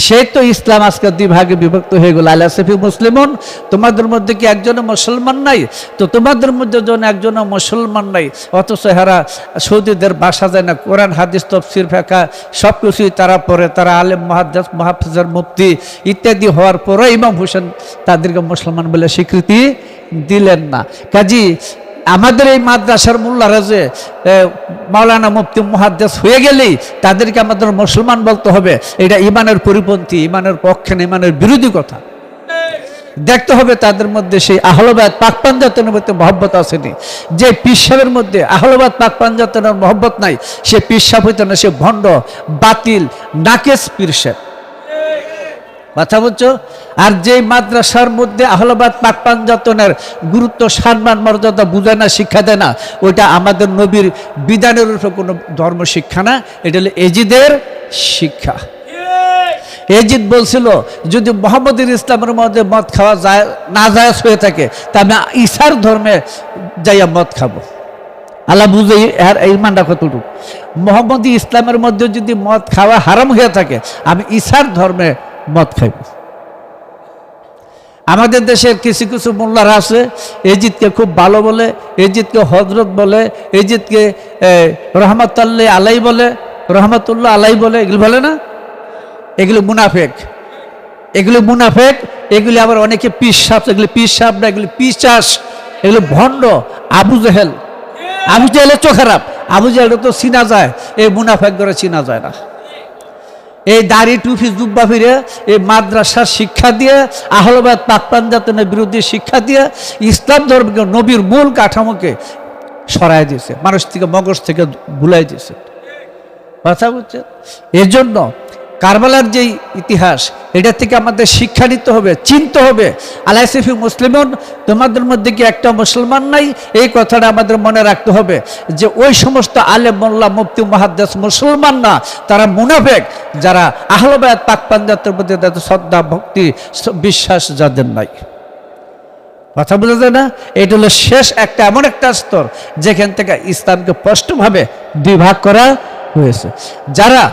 সেই তো ইসলাম আজকে দুই ভাগে বিভক্ত হয়ে গেল। আলা সাফি মুসলিমুন, তোমাদের মধ্যে কি একজনও মুসলমান নাই? তো তোমাদের মধ্যে যখন একজনও মুসলমান নাই, অথচ হেরা সৌদিদের বাসা যায় না, কোরআন হাদিস তফসির ফিকহ সব কিছুই তারা পড়ে, তারা আলেম মুহাদ্দিস মুহাফিজের মুফতি ইত্যাদি হওয়ার পরে ইমাম হোসেন তাদেরকে মুসলমান বলে স্বীকৃতি দিলেন না। কাজী আমাদের এই মাদ্রাসার মোল্লারা যে মাওলানা মুফতি মুহাদ্দিস হয়ে গেলেই তাদেরকে আমাদের মুসলমান বলতে হবে, এটা ইমানের পরিপন্থী, ইমানের পক্ষে না, ইমানের বিরোধী কথা। দেখতে হবে তাদের মধ্যে সেই আহলবাদ পাক পাঞ্জাতনের মধ্যে মহব্বত আসেনি। যে পীর সাহেবের মধ্যে আহলবাদ পাক পাঞ্জাতনের মহব্বত নাই, সে পীর সাহেব হইতে না, সে ভণ্ড, বাতিল, নাকেস পীর সাহেব। কথা বলছো? আর যে মাদ্রাসার মধ্যে আহলবাদ পাক পাঞ্জাতনের গুরুত্ব, সম্মান, মর্যাদা বুঝায় না, শিক্ষা দেয় না, ওইটা আমাদের নবীর বিধানের উপর কোনো ধর্ম শিক্ষা না, এটা হলো এজিদের শিক্ষা। এজিদ বলছিল যদি মোহাম্মদুর ইসলামের মধ্যে মদ খাওয়া যায় না জায়েজ হয়ে থাকে, তা আমি ঈসার ধর্মে যাইয়া মদ খাবো। আল্লাহ বুঝে আর ইমানটা কতটুকু। মোহাম্মদ ইসলামের মধ্যে যদি মদ খাওয়া হারাম হয়ে থাকে, আমি ঈসার ধর্মে মদ খাইব। আমাদের দেশের কিছু কিছু মোল্লারা আছে এজিদকে খুব ভালো বলে, এজিদকে হজরত বলে, এজিদকে রহমতুল্লাহ আলাই বলে, রহমতুল্লাহ আলাই বলে, এগুলো বলে না? এগুলো মুনাফেক, এগুলো মুনাফেক। এগুলি আবার অনেকে পীর সাহেব, এগুলো পীর সাহেব না, এগুলো পিশাচ, এগুলো ভণ্ড। আবু জেহেল, আবু জেহেলের চোখ খারাপ, আবু জেহেল তো চিনা যায়, এই মুনাফেক করে চিনা যায় না। এই দাড়ি টুপি জুব্বা ফিরে এই মাদ্রাসার শিক্ষা দিয়ে, আহলবাদ পাক পাঞ্জাতনের বিরুদ্ধে শিক্ষা দিয়ে ইসলাম ধর্মকে, নবীর মূল কাঠামোকে সরাই দিয়েছে, মানুষ থেকে মগজ থেকে ভুলাই দিয়েছে। কথা বুঝছেন? এর জন্য কারবালার যেই ইতিহাস, এটা থেকে আমাদের শিক্ষা নিতে হবে, চিনতে হবে। আলা সাফি মুসলিমুন, তোমাদের মধ্যে কি একটা মুসলমান নাই? এই কথাটা আমাদের মনে রাখতে হবে যে ওই সমস্ত আলেম মোল্লা মুফতি মুহাদ্দিস মুসলমান না, তারা মুনাফিক, যারা আহলবাদ পাক পাঞ্জাতের প্রতি তাদের শ্রদ্ধা, ভক্তি, বিশ্বাস যাদের নাই। কথা বোঝা যায় না? এটা হলো শেষ একটা এমন একটা স্তর যেখান থেকে ইসলামকে স্পষ্টভাবে দুই ভাগ করা হয়েছে। যারা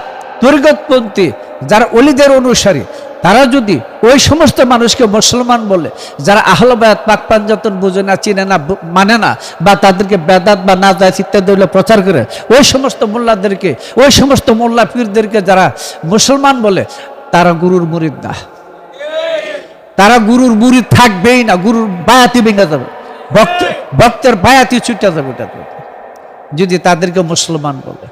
তরিকতপন্থী, যারা ওলিদের অনুসারী, তারা যদি ওই সমস্ত মানুষকে মুসলমান বলে, যারা আহলবায়াত পাক পাঞ্জাতন বুঝে না, চিনে না, মানে না, বা তাদেরকে বেদাত বা নাজায়েজ ইত্যাদি প্রচার করে, ওই সমস্ত মোল্লাদেরকে, ওই সমস্ত মোল্লা পীরদেরকে যারা মুসলমান বলে, তারা গুরুর মুরিদ না, তারা গুরুর মুরিদ থাকবেই না। গুরুর বায়াতি ভেঙে যাবে, ভক্তের বায়াতি ছুটে যাবে যদি তাদেরকে মুসলমান বলে।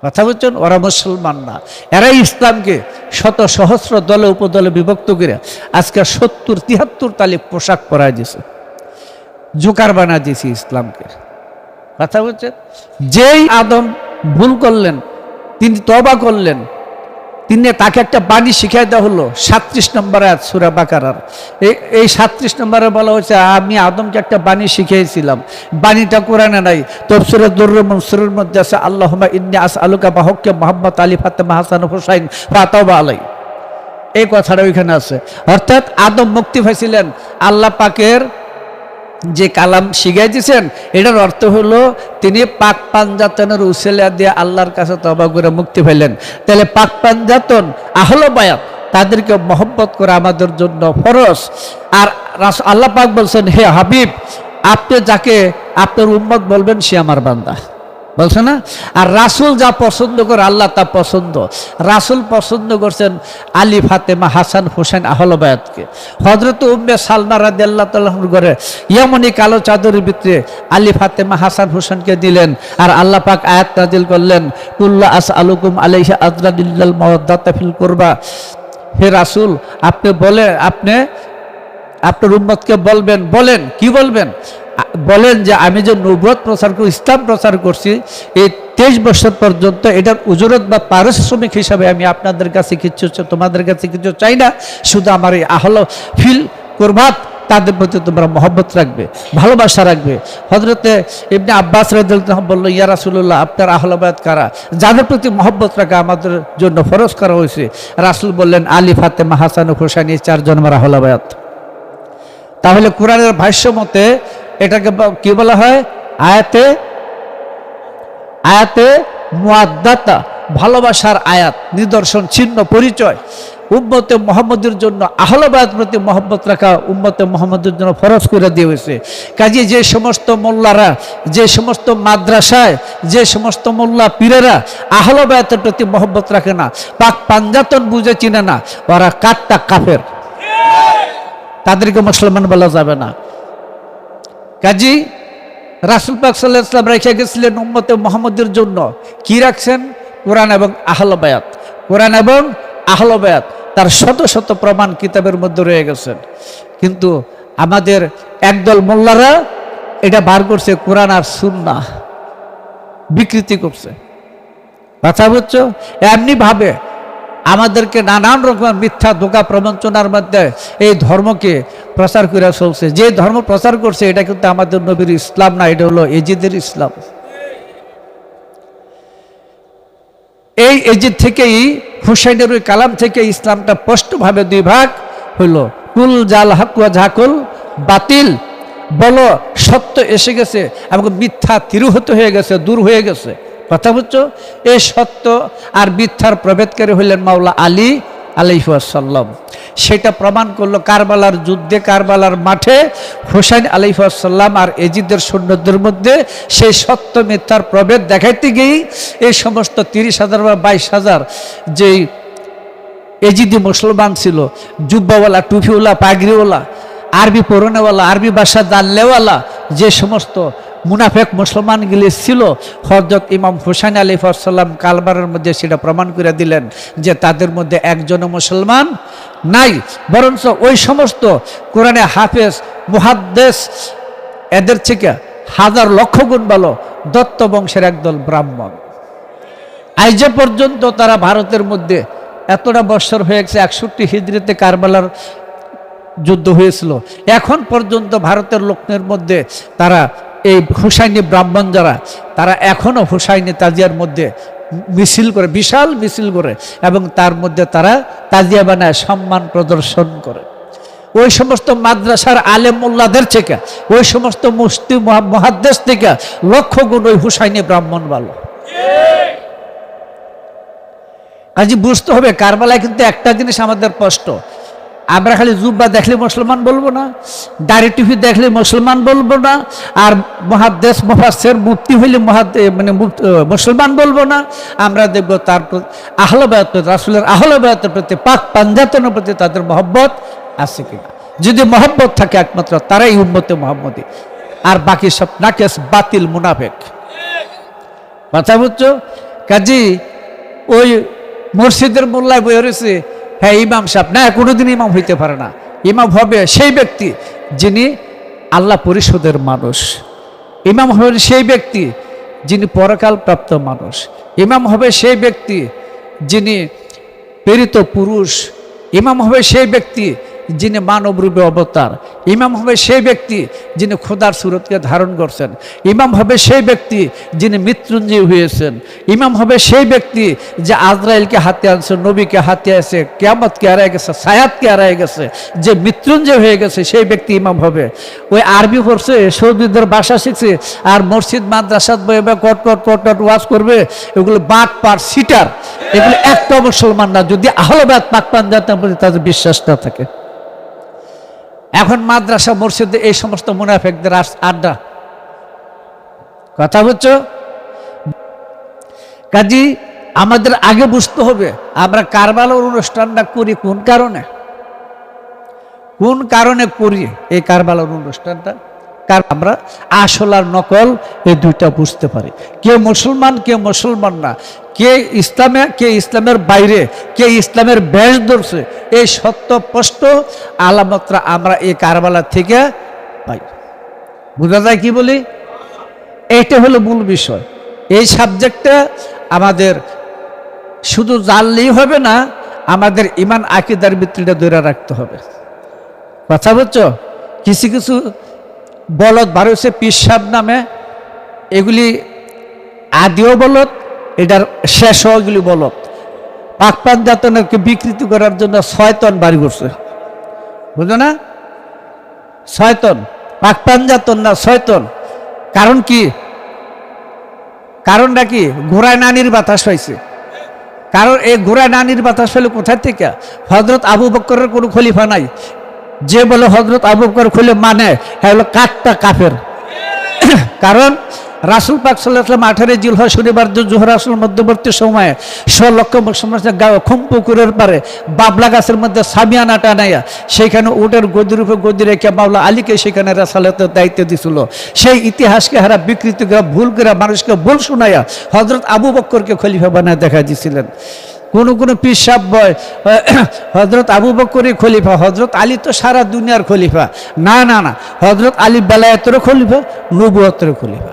কথা বলছেন? ওরা মুসলমান না, এরা ইসলামকে শত সহস্র দলে উপদলে বিভক্ত করে আজকে ৭০-৭৩ তালি পোশাক পরাই দিয়েছে, জোকার বানা দিয়েছে ইসলামকে। কথা বলছেন? যেই আদম ভুল করলেন, তিনি তওবা করলেন, তাকে একটা বাণী শিখাই দেওয়া হলো। ৩৭ নম্বর আয়াত সূরা বাকারার, এই ৩৭ নম্বরে বলা হয়েছে আমি আদমকে একটা বাণী শিখিয়েছিলাম। বাণীটা কোরআনে নাই, তাফসীরে দুররুল মানসুরের মধ্যে আছে আল্লাহুম্মা ইন্নী আসআলুকা বিহাক্কি মুহাম্মদ আলী ফাতেমা হাসান হুসাইন ফাতাওবা আলাই, এই কথাটা ওইখানে আছে। অর্থাৎ আদম মুক্তি পাইছিলেন, আল্লাহ পাকের যে কালাম শিখাই দিয়েছেন, এটার অর্থ হলো তিনি পাক পাঞ্জাতনের উসিলা দিয়ে আল্লাহর কাছে তওবা করে মুক্তি পেলেন। তাহলে পাক পাঞ্জাতন, আহলবায়াত, তাদেরকে মহব্বত করা আমাদের জন্য ফরজ। আর আল্লাহ পাক বলছেন, হে হাবিব, আপনি যাকে আপনার উম্মত বলবেন সে আমার বান্দা, বলছে না? আর রাসূল যা পছন্দ করে আল্লাহ তা পছন্দ। রাসূল পছন্দ করছেন আলী, ফাতেমা, হাসান, হুসাইন, আহলবায়াতকে। হযরত উম্মে সালমা রাদিয়াল্লাহু তাআলা করে ইয়ামনি কালো চাদরের ভিতরে আলী, ফাতেমা, হাসান, হুসাইনকে দিলেন। আর আল্লাহ পাক আয়াত নাযিল করলেন, কুল্লা আসআলুকুম আলাইহি আজরান ইল্লাল মাওয়াদ্দাতা ফিল কুরবা। হে রাসূল, আপনি বলে, আপনি আপনার উম্মতকে বলবেন, বলেন কি বলবেন? বলেন যে আমি যে নবুয়ত প্রচার করি, ইসলাম প্রচার করছি, এই 23 বছর পর্যন্ত এটার উজরত বা পারিশ্রমিক হিসাবে আমি আপনাদের কাছে কিছু, তোমাদের কাছে কিছু চাই না। শুধু আমার এই ফিল কুরবাত, তাদের প্রতি তোমরা মহব্বত রাখবে, ভালোবাসা রাখবে। হযরতে ইবনে আব্বাস রাদিয়াল্লাহু আনহু বলল, ইয়া রাসূলুল্লাহ, আপনার আহলবায়াত কারা, যাদের প্রতি মহব্বত রাখা আমাদের জন্য ফরজ করা হয়েছে? রাসূল বললেন, আলী, ফাতেমা, হাসান ও হুসাইন, এই 4 জন আমার আহলবায়াত। তাহলে কোরআনের ভাষ্য মতে এটাকে কি বলা হয়? আয়াতে মুআদ্দাতা ভালোবাসার আয়াত, নিদর্শন, চিহ্ন, পরিচয়। উম্মতে মুহাম্মদের জন্য আহলে বায়াতের প্রতি মহব্বত রাখা উম্মতে মুহাম্মদের জন্য ফরজ করে দিয়ে হয়েছে। কাজে যে সমস্ত মোল্লারা, যে সমস্ত মাদ্রাসায় যে সমস্ত মোল্লা পীরেরা আহলে বায়াতের প্রতি মহব্বত রাখে না, পাক পাঞ্জাতন বুঝে চিনে না, ওরা কাট্টা কাফের, তাদেরকে মুসলমান বলা যাবে না। কাজী রাসূল পাক সাল্লাল্লাহু আলাইহি ওয়াসাল্লাম রেখে গেছিলেন উম্মতে মুহাম্মদের জন্য কি রাখছেন? কোরআন এবং আহলে বায়াত। কোরআন এবং আহলে বায়াত তার শত শত প্রমাণ কিতাবের মধ্যে রয়ে গেছেন। কিন্তু আমাদের একদল মোল্লারা এটা বার করছে কোরআন আর সুন্নাহ বিকৃতি করছে। কথা বুঝছো? এমনি ভাবে আমাদেরকে নানান রকম মিথ্যা ধোঁকা প্রবঞ্চনার মধ্যে এই ধর্মকে প্রচার করে চলছে। যে ধর্ম প্রচার করছে এটা কিন্তু আমাদের নবীর ইসলাম না, এটা হলো এজিদের ইসলাম। এই এজিদ থেকেই, হুসাইনের ওই কালাম থেকে ইসলামটা স্পষ্টভাবে দুই ভাগ হইল। কুল জাল হক ওয়া ঝাকুল বাতিল, বলো সত্য এসে গেছে এবং মিথ্যা তিরোহিত হয়ে গেছে, দূর হয়ে গেছে। কথা বুঝছো? এই সত্য আর মিথ্যার প্রভেদকারী হইলেন মাওলা আলী আলাইহিস সালাম। সেটা প্রমাণ করলো কারবালার যুদ্ধে, কারবালার মাঠে হুসাইন আলাইহিস সালাম আর এজিদের সৈন্যদের মধ্যে সেই সত্য মিথ্যার প্রভেদ দেখাইতে গিয়েই এই সমস্ত 30,000 বা 22,000 যেই এজিদি মুসলমান ছিল, জুব্বাওয়ালা, টুপিওয়ালা, পাগড়িওয়ালা, আরবি পরনেওয়ালা, আরবি ভাষা জানলেওয়ালা যে সমস্ত মুনাফেক মুসলমানগুলি ছিল, হযরত ইমাম হুসাইন আলাইহিস সালাম কারবালার মধ্যে সেটা প্রমাণ করে দিলেন যে তাদের মধ্যে একজনও মুসলমান নাই, বরঞ্চ ওই সমস্ত কোরআনে হাফেজ, মুহাদ্দিস এদের থেকে হাজার লক্ষ গুণ ভালো দত্ত বংশের একদল ব্রাহ্মণ। আজ পর্যন্ত তারা ভারতের মধ্যে এতটা বৎসর হয়ে গেছে, 61 হিজরিতে কারবালার যুদ্ধ হয়েছিল, এখন পর্যন্ত ভারতের লোকদের মধ্যে তারা এই হুসাইনি ব্রাহ্মণ যারা, তারা এখনো হুসাইনি তাজিয়ার মধ্যে মিছিল করে, বিশাল মিছিল করে এবং তার মধ্যে তারা তাজিয়া বানায়, সম্মান প্রদর্শন করে। ওই সমস্ত মাদ্রাসার আলেম মোল্লাদের থেকে, ওই সমস্ত মুফতি মুহাদ্দিস থেকে লক্ষ গুণ ওই হুসাইনি ব্রাহ্মণ ভালো। কাজে বুঝতে হবে কারবালায় কিন্তু একটা জিনিস আমাদের স্পষ্ট, আমরা খালি জুব্বা দেখলে মুসলমান বলবো না, দাড়ি টুপি দেখলে মুসলমান বলবো না, আর মুহাদ্দিস মুফাসসির মুফতি হইলে মুসলমান বলবো না। আমরা দেখবো তার আহলে বায়াত, রাসূলের আহলে বায়াতের প্রতি, পাক পাঞ্জাতনের প্রতি তাদের মহব্বত আছে কিনা। যদি মহব্বত থাকে একমাত্র তারাই উম্মতে মুহাম্মদী, আর বাকি সব নাকেস, বাতিল, মুনাফিক। কথা বুঝছো? কাজী ওই মসজিদের মোল্লায় বই রয়েছে, হ্যাঁ ইমাম সাহেব, না কোনোদিন ইমাম হইতে পারে না। ইমাম হবে সেই ব্যক্তি যিনি আল্লাহ পরিষদের মানুষ। ইমাম হবেন সেই ব্যক্তি যিনি পরকাল প্রাপ্ত মানুষ। ইমাম হবে সেই ব্যক্তি যিনি প্রেরিত পুরুষ। ইমাম হবে সেই ব্যক্তি যিনি মানবরূপে অবতার। ইমাম হবে সেই ব্যক্তি যিনি খোদার সুরতকে ধারণ করছেন। ইমাম হবে সেই ব্যক্তি যিনি মৃত্যুঞ্জয় হয়েছেন। ইমাম হবে সেই ব্যক্তি যে আজরাইলকে হাতে আনছে, নবীকে হাতে আছে, কিয়ামতকে হারায় গেছে, সায়াতকে হারায় গেছে, যে মৃত্যুঞ্জয় হয়ে গেছে, সেই ব্যক্তি ইমাম হবে। ওই আরবি পড়ছে, সৌদিদের ভাষা শিখছে, আর মসজিদ মাদ্রাসাত বয়ে কট কট কট কট ওয়াজ করবে, এগুলো বাট পার সিটার, এগুলো একটা মুসলমান না যদি আহলে বায়াত পাক পাঞ্জাতের প্রতি তাদের বিশ্বাস না থাকে। এখন মাদ্রাসা মসজিদে এই সমস্ত মুনাফিকদের আড্ডা। কথা বুঝছো? কাজী আমাদের আগে বুঝতে হবে আমরা কারবালার অনুষ্ঠানটা করি কোন কারণে, কোন কারণে করি এই কারবালার অনুষ্ঠানটা। আমরা আসল আর নকল এই দুইটা বুঝতে পারি। কে মুসলমান, কে মুসলমান না, কে ইসলামে, কে ইসলামের বাইরে, কে ইসলামের বেশ ধরছে, এই সত্য স্পষ্ট আলামতরা আমরা এই কারবালা থেকে পাই। বোঝা যায় কি বলি? এইটা হলো মূল বিষয়। এই সাবজেক্টটা আমাদের শুধু জানলেই হবে না, আমাদের ইমান আকীদার ভিত্তিটা ধরে রাখতে হবে। কথা বুঝছো? কিছু কিছু বলদ বার হয়েছে পিসাব নামে, এগুলি আদিও বলদ, এটার শেষ এগুলি বলদ। পাক পাঞ্জাতনকে বিকৃতি করার জন্য শয়তান বাড়ি করছে, বুঝো না? শয়তান, পাক পাঞ্জাতন না, শয়তান। কারণ কি? কারণটা কি? ঘোড়ায় নানির বাতাস হয়েছে, কারণ এই ঘোড়া নানির বাতাস হলো কোথা থেকে? হজরত আবু বকরের কোনো খলিফা নাই। যে বলে হজরত আবু বকর খলিফা মানে হ্যাঁ হলো কাঠটা কাফের। কারণ রাসূল পাক সাল্লাল্লাহু আলাইহি ওয়াসাল্লাম 18 জিলহজ শনিবার জোহর আসর মধ্যবর্তী সময়ে 100 লক্ষ মুসলমানের খুমপুকুরের পারে বাবলা গাছের মধ্যে সামিয়ানা টানাইয়া সেইখানে উটের গদির উপরে গদি রেখে মাওলা আলীকে সেখানে রাসালাতের দায়িত্ব দিছিল। সেই ইতিহাসকে হারা বিকৃত করে ভুল করে মানুষকে ভুল শোনাইয়া হজরত আবু বকরকে খলিফা বানায় দেখা দিয়েছিলেন। কোনো পীর সাহেব বয় হজরত আবু বকরই খলিফা, হজরত আলী তো সারা দুনিয়ার খলিফা। না না না, হজরত আলী বেলায়েতেরও খলিফা, নবুয়তেরও খলিফা,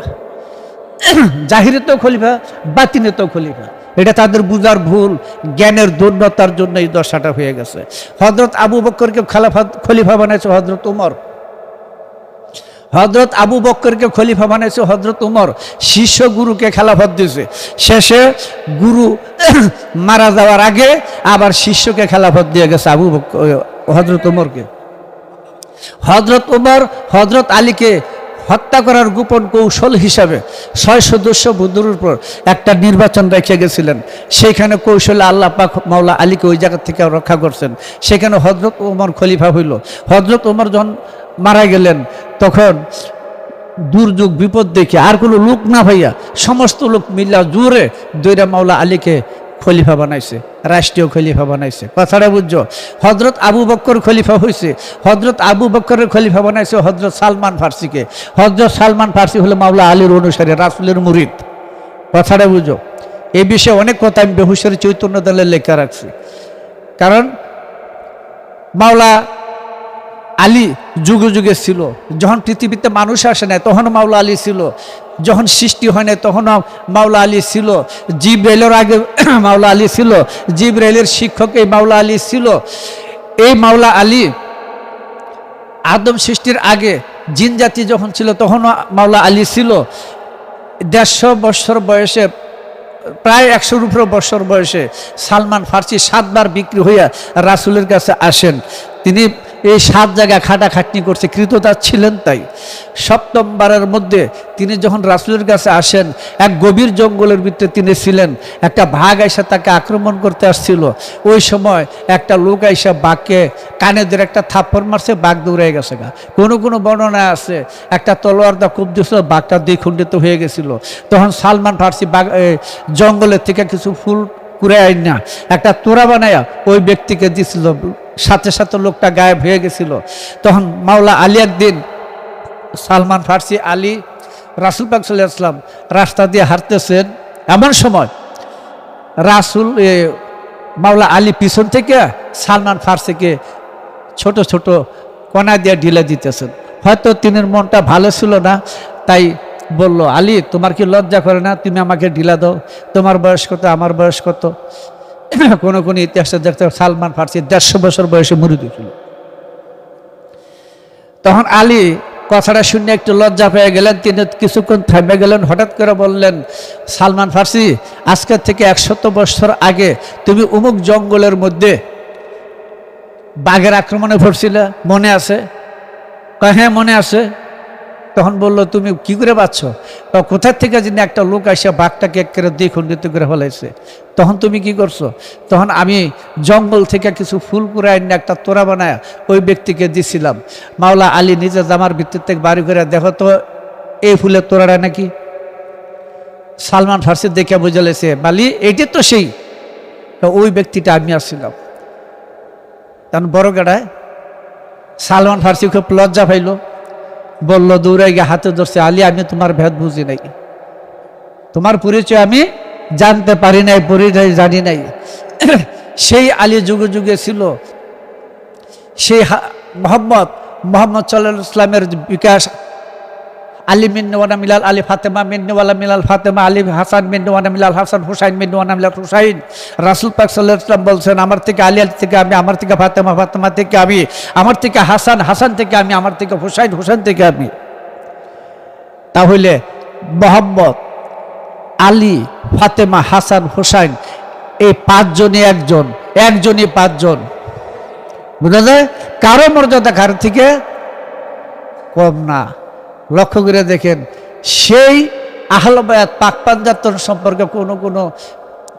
জাহিরেতেও খলিফা, বাতিনেতেও খলিফা। এটা তাদের বুঝার ভুল, জ্ঞানের দুর্বলতার জন্য এই দশাটা হয়ে গেছে। হজরত আবু বকরকে খলিফা বানাইছে হজরত উমর, হজরত আবু বকরকে খলিফা বানাইছে হজরত উমর। শিষ্য গুরুকে খেলাফত দিয়েছে, শেষে গুরু মারা যাওয়ার আগে আবার শিষ্যকে খেলাফত দিয়ে গেছে আবু বকর, হজরত উমরকে। হজরত উমর হজরত আলীকে হত্যা করার গোপন কৌশল হিসাবে 6 সদস্য বদরের উপর একটা নির্বাচন রেখে গেছিলেন। সেইখানে কৌশলে আল্লাহ পাক মাওলা আলীকে ওই জায়গা থেকে রক্ষা করছেন। সেখানে হজরত উমর খলিফা হইল। হজরত উমর যখন মারা গেলেন তখন দুর্যোগ বিপদ দেখে আর কোনো লোক না ভাইয়া সমস্ত লোক মিল্লা জোরে দৈরা মাওলা আলীকে খলিফা বানাইছে, রাষ্ট্রীয় খলিফা বানাইছে। কথাটা বুঝছো? হজরত আবু বকর খলিফা হয়েছে, হজরত আবু বকরের খলিফা বানাইছে হজরত সালমান ফার্সিকে। হজরত সালমান ফার্সি হলো মাওলা আলীর অনুসারী, রাসূলের মুরিদ। কথাটা বুঝো? এই বিষয়ে অনেক কথা আমি বেহুশের চৈতন্য দলে লেখা রাখছি। কারণ মাওলা আলী যুগে যুগে ছিল। যখন পৃথিবীতে মানুষ আসে না তখনও মাওলা আলী ছিল, যখন সৃষ্টি হয় না তখনও মাওলা আলী ছিল, জিবরাইলের আগে মাওলা আলী ছিল, জিবরাইলের শিক্ষক এই মাওলা আলী ছিল। এই মাওলা আলী আদম সৃষ্টির আগে জিন জাতি যখন ছিল তখনও মাওলা আলী ছিল। 150 বছর বয়সে, প্রায় 100-এর উপরে বছর বয়সে সালমান ফার্সি 7 বার বিক্রি হইয়া রাসূলের কাছে আসেন। তিনি এই 7 জায়গায় খাটাখাটনি করছে, কৃতদাস ছিলেন। তাই 7ম বারের মধ্যে তিনি যখন রাসূলের কাছে আসেন, এক গভীর জঙ্গলের ভিতরে তিনি ছিলেন। একটা বাঘ আইসা তাকে আক্রমণ করতে আসছিল। ওই সময় একটা লোক আইসা বাঘকে কানে ধরে একটা থাপ্পড় মারছে, বাঘ দৌড়ে গেছে। কোনো বর্ণনায় আছে একটা তলোয়ার দা খুব দিয়েছিল, বাঘটা দ্বিখণ্ডিত হয়ে গেছিল। তখন সালমান ফার্সি বাঘ জঙ্গলের থেকে কিছু ফুল কুড়ে আইন না একটা তোড়া বানায়া ওই ব্যক্তিকে দিছিল, সাথে সাথে লোকটা গায়েব হয়ে গেছিল। তখন মাওলা আলী একদিন, সালমান ফার্সি আলী রাসূল পাক সাল্লাল্লাহু আলাইহি ওয়াসাল্লাম রাস্তা দিয়ে হাঁটতেছেন, এমন সময় রাসূল মাওলা আলী পিছন থেকে সালমান ফার্সিকে ছোট ছোট কণা দিয়ে ঢিলা দিতেছেন। হয়তো তিনের মনটা ভালো ছিল না, তাই বলল, আলী তোমার কি লজ্জা করে না? তুমি আমাকে ঢিলা দাও। তোমার বয়স কত? আমার বয়স কত? কোন ইতিহাসে দেখতে সালমান ফার্সি 150 বছর বয়সে মুরিদ ছিল। তখন আলী কথাটা শুনে একটু লজ্জা পেয়ে গেলেন, তিনি কিছুক্ষণ থেমে গেলেন। হঠাৎ করে বললেন, সালমান ফার্সি আজকে থেকে 100 বছর আগে তুমি অমুক জঙ্গলের মধ্যে বাঘের আক্রমণে পড়ছিলে, মনে আছে? হ্যাঁ মনে আছে। তখন বলল, তুমি কি করে পাচ্ছ? কোথার থেকে যিনি একটা লোক আসে বাঘটাকে একেবারে দ্বিখণ্ডিত করে ফেলাইছে। তখন তুমি কি করছো? তখন আমি জঙ্গল থেকে কিছু ফুল করে আইনে একটা তোড়া বানায় ওই ব্যক্তিকে দিছিলাম। মাওলা আলী নিজে জামার ভিতর থেকে বাড়ি করে, দেখো তো এই ফুলের তোড়াটা নাকি? সালমান ফার্সি দেখে বুঝালেছে, বালি এইটা তো সেই, ওই ব্যক্তিটা আমি আসছিলাম। তখন বড় গাড়ায় সালমান ফার্সি খুব লজ্জা পাইল, বলল, দৌড়াই গিয়ে হাতে ধরছে, আলী আমি তোমার ভেদ বুঝি নাই, তোমার পরিচয় আমি জানতে পারি নাই, পরিচয় জানি নাই। সেই আলী যুগে যুগে ছিল, সেই মোহাম্মদ সাল্লাল্লাহু আলাইহি ওয়াসাল্লামের বিকাশ। আলী মিন্নওয়ানা মিলাল আলী ফাতেমা, মিন্নওয়ালা মিলাল ফাতেমা, আলী হাসান মিন্নওয়ানা মিলাল হাসান, হুসাইন মিন্নওয়ানা মিলাল হুসাইন। রাসূল পাক সাল্লাল্লাহু আলাইহি ওয়াসাল্লাম বলছেন, আমার থেকে আলী, আলী থেকে আমি, আমার থেকে ফাতেমা, ফাতেমা থেকে আমি, আমার থেকে হাসান, হাসান থেকে আমি, আমার থেকে হুসাইন, হুসাইন থেকে আমি। তাহলে মোহাম্মদ, আলী, ফাতেমা, হাসান, হুসাইন এই 5 জনই একজন, একজনই 5 জন। বুঝা যায়? কারো মর্যাদা কারো থেকে কম না। লক্ষ্য করে দেখেন, সেই আহলে বায়াত পাক পাঞ্জাতন সম্পর্কে কোনো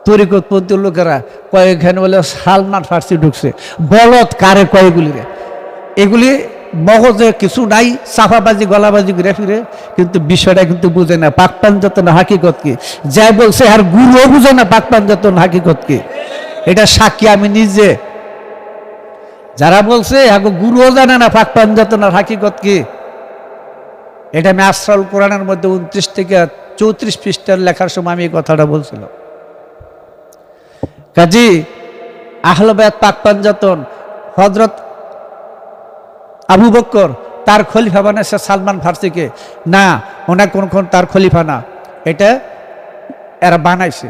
তরিকতপন্থী লোকেরা কয়েকখানে বলে সালমান ফার্সি ঢুকছে, বলদ কারে কয়েকগুলি রে, এগুলি মগজে কিছু নাই, চাপাবাজি গলাবাজি ঘুরে ফিরে, কিন্তু বিষয়টা কিন্তু বুঝে না পাক পাঞ্জাতন হাকিকত কি। যাই বলছে আর গুরুও বুঝে না পাক পাঞ্জাতন হাকিকত কি, এটা সাক্ষী আমি নিজে। যারা বলছে গুরুও জানে না পাক পাঞ্জাতনের হাকিকত কি, এটা আমি আসরাল কোরআনের মধ্যে 29 থেকে 34 পৃষ্ঠার লেখার সময় আমি এই কথাটা বলছিলাম। কাজী আহলে বায়াত পাক পাঞ্জাতন হযরত আবু বকর তার খলিফা বানাইছে সালমান ফার্সিকে, না ওনা কোন তার খলিফা না, এটা এরা বানাইছে।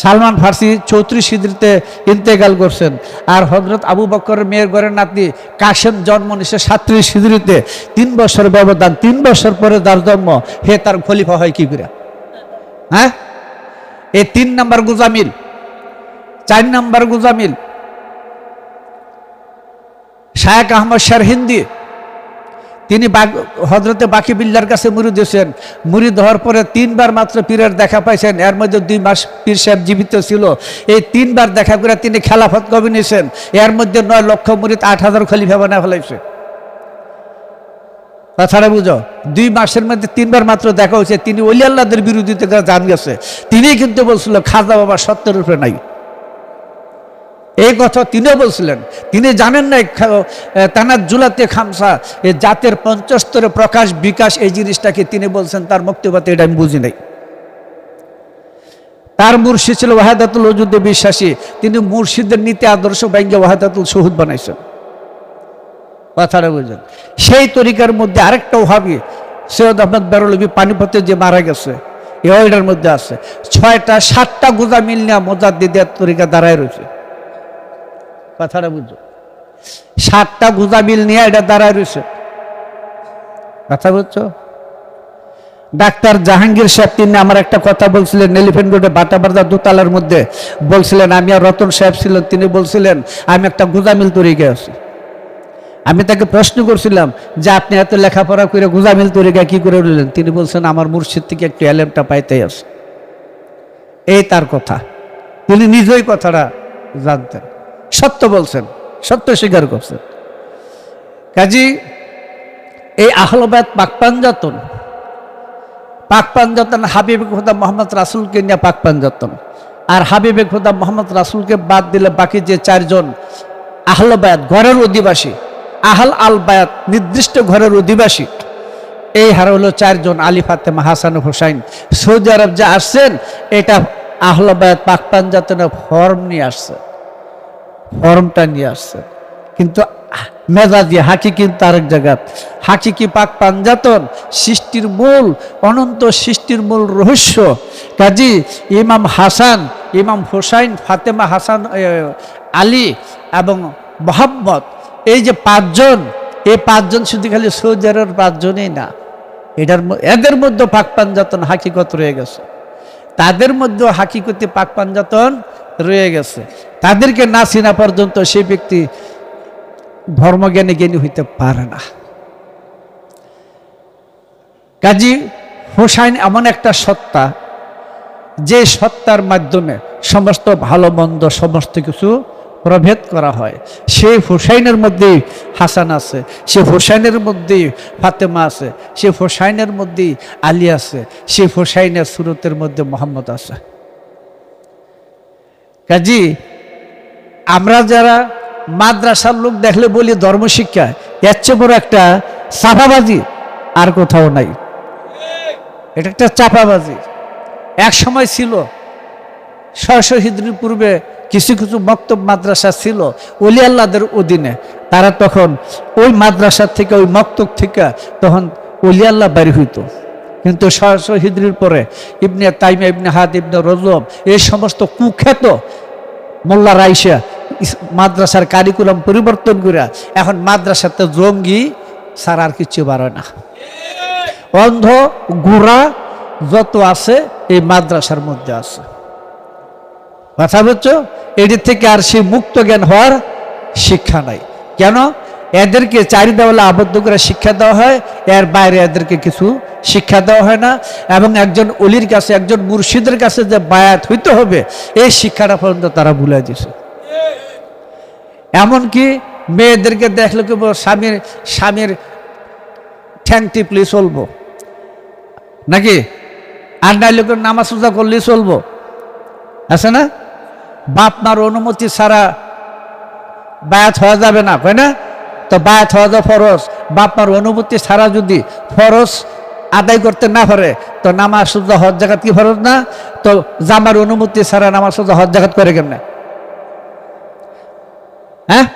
সালমান ফার্সি 34 হিজরিতে ইন্তেকাল করছেন, আর হযরত আবু বকরের মেয়ের ঘরের নাতি কাসেম জন্ম নিছে 37 হিজরিতে। 3 বছর ব্যবধান, 3 বছর পরে তার জন্ম, হে তার খলিফা হয় কি করে? হ্যাঁ, এই 3 নাম্বার গুজামিল। 4 নাম্বার গুজামিল শায়েখ আহমদ শারহিন্দি, তিনি হযরতে বাকি বিল্লার কাছে মুরিদ হয়েছেন। মুরিদ হওয়ার পরে 3 বার মাত্র পীরের দেখা পাইছেন, এর মধ্যে 2 মাস পীর সাহেব জীবিত ছিল। এই 3 বার দেখা করে তিনি খেলাফত কবি নিয়েছেন, এর মধ্যে 9 লক্ষ মুরিদ 8000 খলিফা বানায় ফেলাইছে। তাছাড়া বুঝো 2 মাসের মধ্যে 3 বার মাত্র দেখা হয়েছে। তিনি ওলি আল্লাহদের বিরোধিতা করে জান গেছে। তিনি কিন্তু বলছিল খাজা বাবা সত্যের রূপে নাই, এই কথা তিনিও বলছিলেন। তিনি জানেন না তানাজ্জুলাতে খামসা, এই জাতের 5 স্তরে প্রকাশ বিকাশ, এই জিনিসটাকে তিনি বলছেন তার বক্তব্যতে, এটা আমি বুঝি নাই। তার মুর্শিদ ছিল ওয়াহাদাতুল ওজুদে বিশ্বাসী, তিনি মুর্শিদের নীতি আদর্শ ব্যাঙ্গে ওয়াহাদাতুল শুহুদ বানাইছেন। কথাটা বুঝলেন? সেই তরিকার মধ্যে আরেকটা ওহাবি সৈয়দ আহমদ বেরলভী পানিপথে যে মারা গেছে, এটার মধ্যে আছে 6টা 7টা গুজামিল নিয়ে মুজাদ্দিদের তরিকা দাঁড়ায় রয়েছে। কথাটা বুঝো, 7টা গুজামিল নিয়ে এটা দাঁড়ায় রয়েছে। কথা বুঝছো? ডাক্তার জাহাঙ্গীর সাহেব তিনি আমার একটা কথা বলছিলেন, এলিফ্যান্ট রোডে বাটাবার্দা দোতলার মধ্যে বলছিলেন, আমি আর রতন সাহেব ছিলেন, তিনি বলছিলেন আমি একটা গুজামিল তরিকা আছি। আমি তাকে প্রশ্ন করছিলাম যে আপনি এত লেখাপড়া করে গুজামিল তরিকা কি করে রইলেন? তিনি বলছেন আমার মুর্শিদ থেকে একটু এলেমটা পাইতেই আছে। এই তার কথা, তিনি নিজেই কথাটা জানতেন, সত্য বলছেন, সত্য স্বীকার করছেন। কাজী এই আহলে বায়াত পাক পাঞ্জাতন হাবিবে খোদা মোহাম্মদ রাসূলকে নিয়ে পাক পাঞ্জাতন, আর হাবিবে খোদা মোহাম্মদ রাসূলকে বাদ দিলে বাকি যে 4 জন আহলে বায়াত ঘরের অধিবাসী, আহল আল বায়াত নির্দিষ্ট ঘরের অধিবাসী, এই হার হলো 4 জন আলী ফাতেমা হাসান হুসাইন। সৌদি আরব যে আসছেন এটা আহলে বায়াত পাক পাঞ্জাতনের ফর্ম নিয়ে আসছে, ফর্মটা নিয়ে আসছে, কিন্তু মেজাজি হাকি কিন্তু আরেক জায়গা। হাকিকি পাক পাঞ্জাতন সৃষ্টির মূল, অনন্ত সৃষ্টির মূল রহস্য। কাজী ইমাম হাসান, ইমাম হুসাইন, ফাতেমা হাসান, আলী এবং মোহাম্মদ, এই যে 5 জন, এই 5 জন শুধু খালি সৌদি আরবের 5 জনই না, এদের মধ্যে পাক পাঞ্জাতন হাকিকত রয়ে গেছে, তাদের মধ্যে হাকিকতে পাক পাঞ্জাতন রয়ে গেছে। তাদেরকে না চিনা পর্যন্ত সেই ব্যক্তি ধর্মজ্ঞানী জ্ঞানী হইতে পারে না। কাজী হুসাইন এমন একটা সত্তা, যে সত্তার মাধ্যমে সমস্ত ভালো মন্দ সমস্ত কিছু প্রভেদ করা হয়। সেই হুসাইনের মধ্যেই হাসান আছে, সে হুসাইনের মধ্যেই ফাতেমা আছে, সে হুসাইনের মধ্যেই আলী আছে, সে হুসাইনের সুরতের মধ্যে মোহাম্মদ আছে। কাজী আমরা যারা মাদ্রাসার লোক দেখলে বলি ধর্মশিক্ষা, এর চেয়ে বড় একটা চাপাবাজি আর কোথাও নাই। এটা একটা চাপাবাজি। এক সময় ছিল 600 হিজরির পূর্বে কিছু কিছু মক্তব মাদ্রাসা ছিল ওলি আল্লাহদের অধীনে, তারা তখন ওই মাদ্রাসার থেকে, ওই মক্তব থেকে তখন ওলি আল্লাহ বাড়ি হইতো। কিন্তু 600 হিজরির পরে ইবনে তাইমিয়া, ইবনে হাদ, ইবনে রজব, এই সমস্ত কুখ্যাত মোল্লা রাইসা মাদ্রাসার কারিকুলাম পরিবর্তন করে এখন মাদ্রাসাতে জঙ্গি ছাড়া আর কিছু বাড়ে না। অন্ধ গোড়া যত আছে এই মাদ্রাসার মধ্যে আছে। কথা বলছো? এটির থেকে আর সেই মুক্ত জ্ঞান হওয়ার শিক্ষা নাই। কেন? এদেরকে চারি দেওয়ালে আবদ্ধ করে শিক্ষা দেওয়া হয়, এর বাইরে এদেরকে কিছু শিক্ষা দেওয়া হয় না। এবং একজন অলির কাছে, একজন মুর্শিদের কাছে যে বায়াত হইতে হবে, এই শিক্ষাটা পর্যন্ত তারা ভুলে দিয়েছে। এমনকি মেয়েদেরকে দেখলে কি স্বামীর ঠ্যাং টিপলি চলবো নাকি, আর নাইলে নামাজ রোজা করলেই চলবো, আছে না? বাপ মার অনুমতি ছাড়া বায়াত হওয়া যাবে না, তাই না? তো বায়াত হওয়া যা ফরজ, বাপ মার অনুমতি ছাড়া যদি ফরজ আদায় করতে না পারে তো নামাজ রোজা হজ জাকাত কি ফরজ না? তো জামার অনুমতি ছাড়া নামাজ রোজা হজ জাকাত করে কেমনে? হ্যাঁ,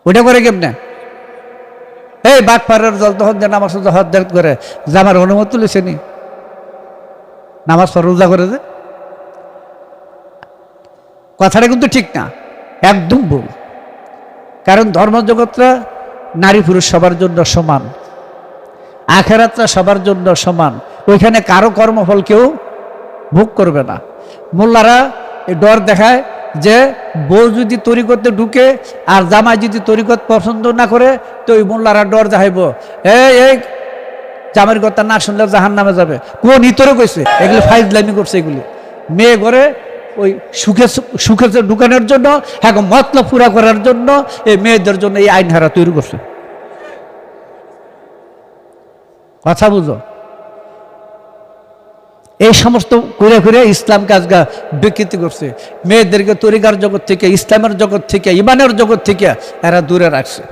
ওটা করে কেমনে? এই বাঘ পাড়ার জল তখন যে নামাজ রোজা হজ জাকাত করে, জামার অনুমতি তুলেছে নি নামাজ রোজা করে? যে কথাটা কিন্তু ঠিক না, একদম ভুল। কারণ ধর্মজগৎটা নারী পুরুষ সবার জন্য সমান, আখেরাতটা সবার জন্য সমান, ওইখানে কারো কর্মফল কেউ ভোগ করবে না। মোল্লারা ডর দেখায় যে বউ যদি তরিকতে ঢুকে আর জামাই যদি তরিকত পছন্দ না করে তো ওই মোল্লারা ডর দেখাইব, এই জামাইয়ের কথা না শুনলে জাহান নামে যাবে। কোন ইতরে কইছে? এগুলো ফাইজলামি করছে। এগুলি মেয়ে ঘরে ওই সুখে ঢুকানোর জন্য, হ্যাঁ মতলব পুরা করার জন্য এই মেয়েদের জন্য এই আইন হারা তৈরি করছে। কথা বুঝো? এই সমস্ত করে করে ইসলামকে আজকে বিকৃতি করছে। মেয়েদেরকে তরিকার জগৎ থেকে, ইসলামের জগৎ থেকে, ইমানের জগৎ থেকে এরা দূরে রাখছে।